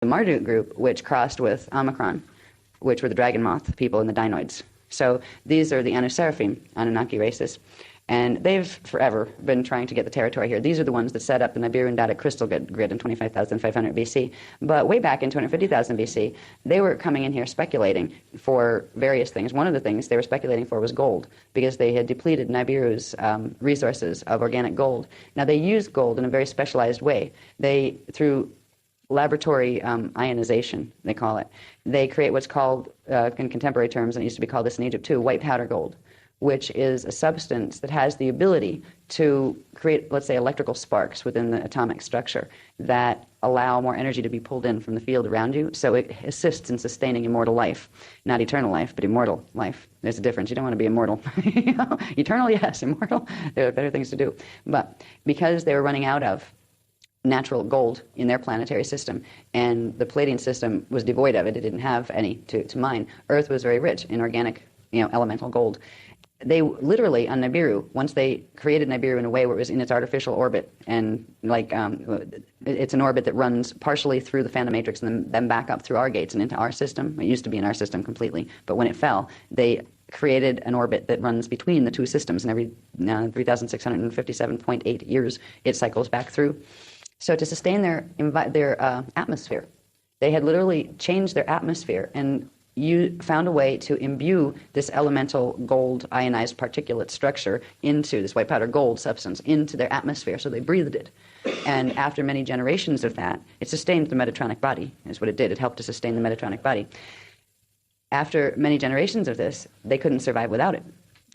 the Marduk group, which crossed with Omicron, which were the dragon moth people and the dinoids. So these are the Anuseraphim, Anunnaki races. And they've forever been trying to get the territory here. These are the ones that set up the Nibiru Datic crystal grid in 25,500 BC. But way back in 250,000 BC, they were coming in here speculating for various things. One of the things they were speculating for was gold, because they had depleted Nibiru's resources of organic gold. Now, they use gold in a very specialized way. They, through laboratory ionization, they call it, they create what's called, in contemporary terms, and it used to be called this in Egypt too, white powder gold, which is a substance that has the ability to create, let's say, electrical sparks within the atomic structure that allow more energy to be pulled in from the field around you. So it assists in sustaining immortal life. Not eternal life, but immortal life. There's a difference. You don't want to be immortal. You know? Eternal, yes. Immortal, there are better things to do. But because they were running out of natural gold in their planetary system, and the Palladian system was devoid of it, it didn't have any to mine, Earth was very rich in organic, elemental gold. They literally, on Nibiru, once they created Nibiru in a way where it was in its artificial orbit, and it's an orbit that runs partially through the Phantom Matrix and then back up through our gates and into our system. It used to be in our system completely, but when it fell, they created an orbit that runs between the two systems, and every 3,657.8 years it cycles back through. So to sustain their atmosphere, they had literally changed their atmosphere, and you found a way to imbue this elemental gold ionized particulate structure into this white powder gold substance into their atmosphere, so they breathed it. And after many generations of that, it sustained the Metatronic body, is what it did. It helped to sustain the Metatronic body. After many generations of this, they couldn't survive without it.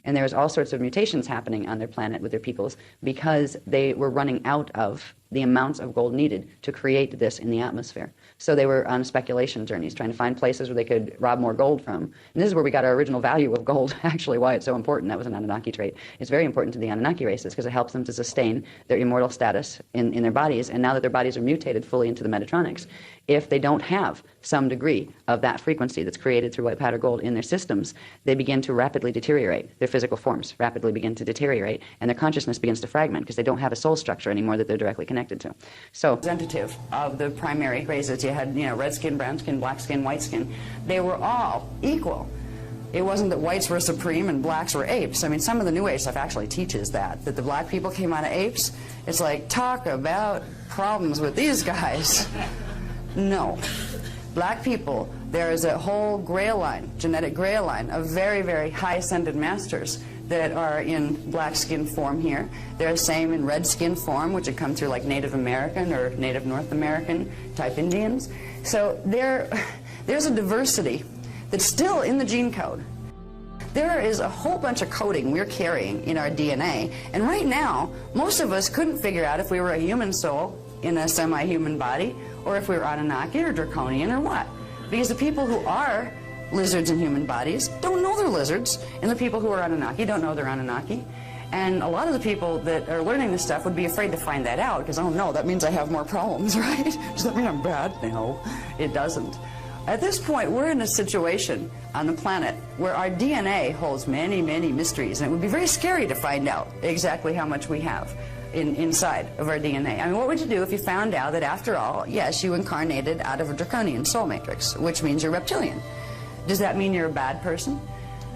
And there was all sorts of mutations happening on their planet with their peoples because they were running out of the amounts of gold needed to create this in the atmosphere. So they were on speculation journeys, trying to find places where they could rob more gold from. And this is where we got our original value of gold, actually, why it's so important. That was an Anunnaki trait. It's very important to the Anunnaki races because it helps them to sustain their immortal status in their bodies. And now that their bodies are mutated fully into the Metatronics, if they don't have some degree of that frequency that's created through white powder gold in their systems, they begin to rapidly deteriorate. Their physical forms rapidly begin to deteriorate, and their consciousness begins to fragment because they don't have a soul structure anymore that they're directly connected to. So, representative of the primary races, you had, red skin, brown skin, black skin, white skin. They were all equal. It wasn't that whites were supreme and blacks were apes. I mean, some of the New Age stuff actually teaches that the black people came out of apes. It's like, talk about problems with these guys. No. Black people, there is a whole grail line, genetic grail line, of very, very high ascended masters that are in black skin form here. They're the same in red skin form, which would come through like Native American or Native North American type Indians. So there's a diversity that's still in the gene code. There is a whole bunch of coding we're carrying in our DNA, and right now, most of us couldn't figure out if we were a human soul in a semi-human body, or if we were Anunnaki or Draconian or what. Because the people who are lizards in human bodies don't know they're lizards, and the people who are Anunnaki don't know they're Anunnaki. And a lot of the people that are learning this stuff would be afraid to find that out, because, oh no, that means I have more problems, right? Does that mean I'm bad? No, it doesn't. At this point, we're in a situation on the planet where our DNA holds many, many mysteries, and it would be very scary to find out exactly how much we have inside of our DNA. I mean, what would you do if you found out that, after all, yes, you incarnated out of a draconian soul matrix, which means you're reptilian? Does that mean you're a bad person?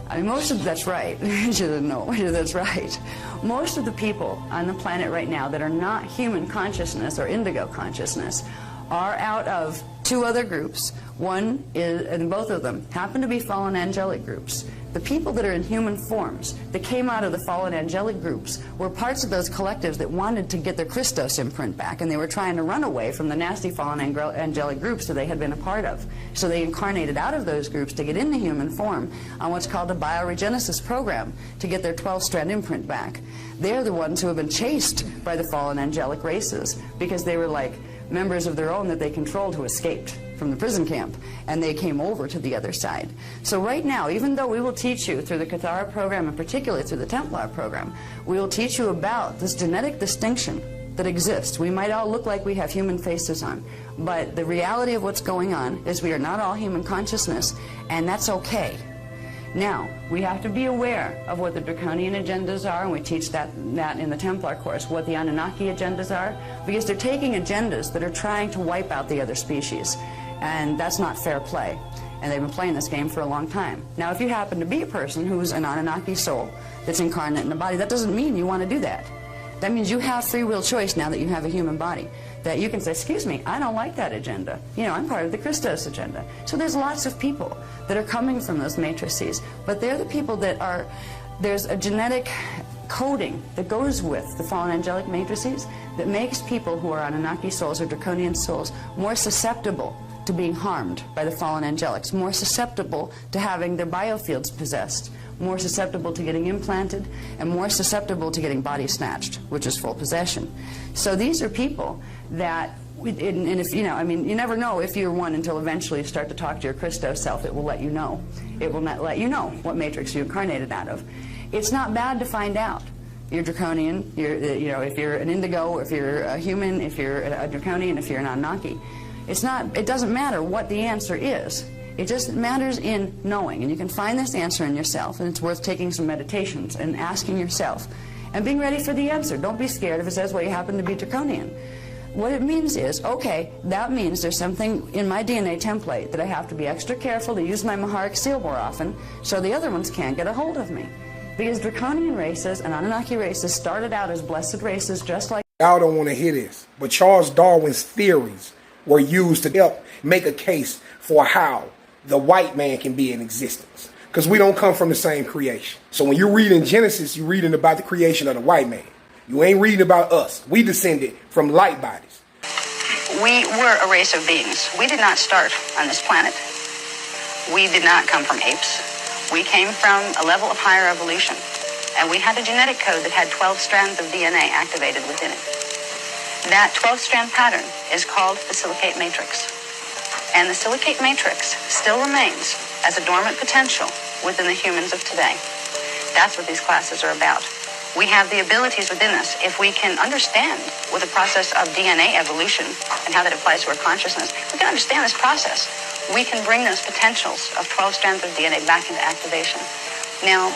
I mean, that's right. No, that's right. Most of the people on the planet right now that are not human consciousness or indigo consciousness are out of two other groups. One is, and both of them happen to be fallen angelic groups. The people that are in human forms that came out of the fallen angelic groups were parts of those collectives that wanted to get their Christos imprint back, and they were trying to run away from the nasty fallen angelic groups that they had been a part of. So they incarnated out of those groups to get into human form on what's called a bioregenesis program to get their 12-strand imprint back. They're the ones who have been chased by the fallen angelic races because they were like members of their own that they controlled who escaped from the prison camp, and they came over to the other side. So right now, even though we will teach you through the Cathara program, and particularly through the Templar program, we will teach you about this genetic distinction that exists. We might all look like we have human faces on, but the reality of what's going on is we are not all human consciousness, and that's okay. Now, we have to be aware of what the draconian agendas are, and we teach that in the Templar course, what the Anunnaki agendas are, because they're taking agendas that are trying to wipe out the other species. And that's not fair play. And they've been playing this game for a long time. Now, if you happen to be a person who's an Anunnaki soul that's incarnate in a body, that doesn't mean you want to do that. That means you have free will choice now that you have a human body. That you can say, excuse me, I don't like that agenda. You know, I'm part of the Christos agenda. So there's lots of people that are coming from those matrices, but they're the people that are, there's a genetic coding that goes with the fallen angelic matrices that makes people who are Anunnaki souls or draconian souls more susceptible to being harmed by the fallen angelics, more susceptible to having their biofields possessed, more susceptible to getting implanted, and more susceptible to getting body snatched, which is full possession. So these are people that, and if you know, I mean, you never know if you're one until eventually you start to talk to your Christos self. It will let you know. It will not let you know what matrix you incarnated out of. It's not bad to find out. You're draconian. You know, if you're an indigo, if you're a human, if you're a draconian, if you're an Anunnaki. It's not. It doesn't matter what the answer is. It just matters in knowing, and you can find this answer in yourself, and it's worth taking some meditations and asking yourself, and being ready for the answer. Don't be scared if it says, well, you happen to be draconian. What it means is, okay, that means there's something in my DNA template that I have to be extra careful to use my Maharic seal more often, so the other ones can't get a hold of me. Because draconian races and Anunnaki races started out as blessed races just like... Y'all don't want to hear this, but Charles Darwin's theories were used to help make a case for how the white man can be in existence. Because we don't come from the same creation. So when you're reading Genesis, you're reading about the creation of the white man. You ain't reading about us. We descended from light bodies. We were a race of beings. We did not start on this planet. We did not come from apes. We came from a level of higher evolution. And we had a genetic code that had 12 strands of DNA activated within it. That 12-strand pattern is called the silicate matrix. And the silicate matrix still remains as a dormant potential within the humans of today. That's what these classes are about. We have the abilities within us. If we can understand with the process of DNA evolution and how that applies to our consciousness, we can understand this process. We can bring those potentials of 12 strands of DNA back into activation. Now,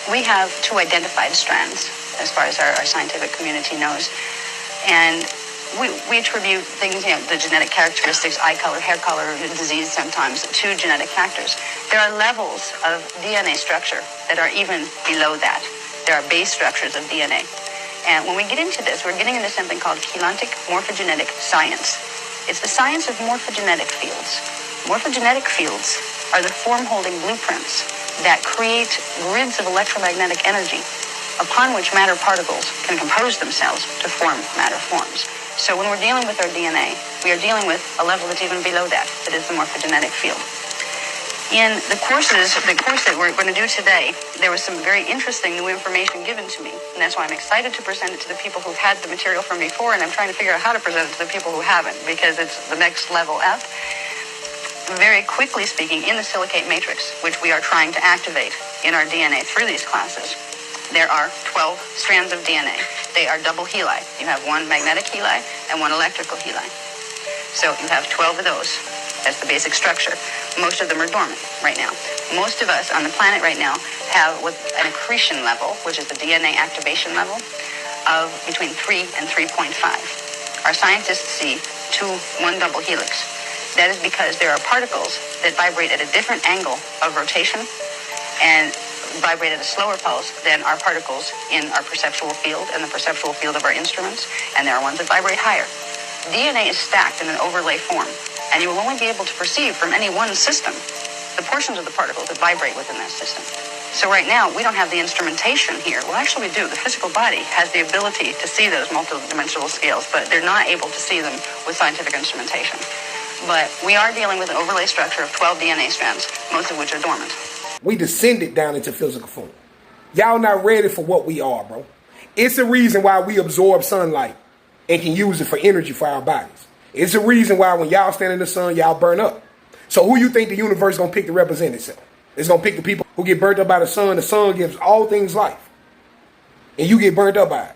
we have 2 identified strands, as far as our scientific community knows. And we attribute things, you know, the genetic characteristics, eye color, hair color, disease sometimes, to genetic factors. There are levels of DNA structure that are even below that. There are base structures of DNA. And when we get into this, we're getting into something called chelantic morphogenetic science. It's the science of morphogenetic fields. Morphogenetic fields are the form-holding blueprints that create grids of electromagnetic energy upon which matter particles can compose themselves to form matter forms. So when we're dealing with our DNA, we are dealing with a level that's even below that is the morphogenetic field. In the course that we're going to do today, there was some very interesting new information given to me, and that's why I'm excited to present it to the people who've had the material from before, and I'm trying to figure out how to present it to the people who haven't, because it's the next level up. Very quickly speaking, in the silicate matrix, which we are trying to activate in our DNA through these classes, there are 12 strands of DNA. They are double heli. You have one magnetic heli and one electrical heli. So you have 12 of those. That's the basic structure. Most of them are dormant right now. Most of us on the planet right now have an accretion level, which is the DNA activation level, of between 3 and 3.5. Our scientists see 1 double helix. That is because there are particles that vibrate at a different angle of rotation and vibrate at a slower pulse than our particles in our perceptual field and the perceptual field of our instruments, and there are ones that vibrate higher. DNA is stacked in an overlay form, and you will only be able to perceive from any one system the portions of the particles that vibrate within that system. So right now, we don't have the instrumentation here. Well, actually we do. The physical body has the ability to see those multidimensional scales, but they're not able to see them with scientific instrumentation. But we are dealing with an overlay structure of 12 DNA strands, most of which are dormant. We descended down into physical form. Y'all not ready for what we are, bro. It's the reason why we absorb sunlight and can use it for energy for our bodies. It's the reason why when y'all stand in the sun, y'all burn up. So who you think the universe is going to pick to represent itself? It's going to pick the people who get burnt up by the sun. The sun gives all things life. And you get burnt up by it.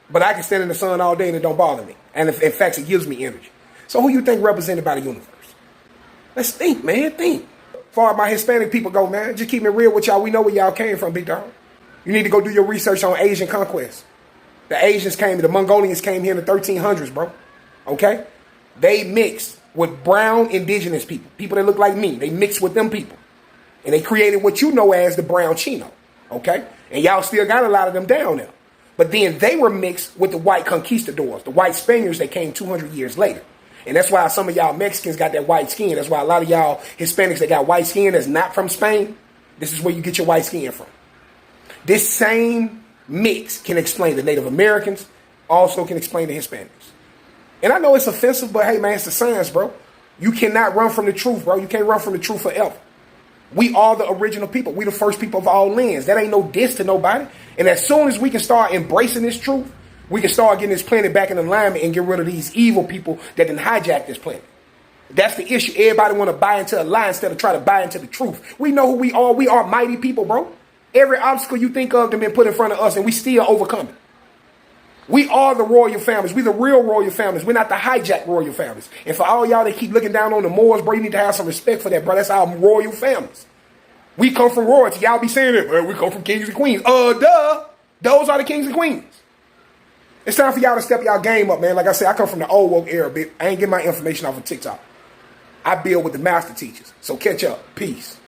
But I can stand in the sun all day and it don't bother me. And in fact, it gives me energy. So who you think represented by the universe? Let's think, man. Think. Far as my Hispanic people go, man, just keep it real with y'all. We know where y'all came from, big dog. You need to go do your research on Asian conquest. The Asians came, the Mongolians came here in the 1300s, bro. Okay? They mixed with brown indigenous people, people that look like me. They mixed with them people. And they created what you know as the brown Chino. Okay? And y'all still got a lot of them down there. But then they were mixed with the white conquistadors, the white Spaniards that came 200 years later. And that's why some of y'all Mexicans got that white skin. That's why a lot of y'all Hispanics that got white skin that's not from Spain, this is where you get your white skin from. This same mix can explain the Native Americans, also can explain the Hispanics. And I know it's offensive, but hey, man, it's the science, bro. You cannot run from the truth, bro. You can't run from the truth forever. We are the original people. We the first people of all lands. That ain't no diss to nobody. And as soon as we can start embracing this truth, we can start getting this planet back in alignment and get rid of these evil people that done hijack this planet. That's the issue. Everybody want to buy into a lie instead of try to buy into the truth. We know who we are. We are mighty people, bro. Every obstacle you think of has been put in front of us, and we still overcome it. We are the royal families. We the real royal families. We're not the hijacked royal families. And for all y'all that keep looking down on the Moors, bro, you need to have some respect for that, bro. That's our royal families. We come from royalty. Y'all be saying it, well, we come from kings and queens. Duh. Those are the kings and queens. It's time for y'all to step y'all game up, man. Like I said, I come from the old woke era, bitch. I ain't get my information off of TikTok. I build with the master teachers. So catch up. Peace.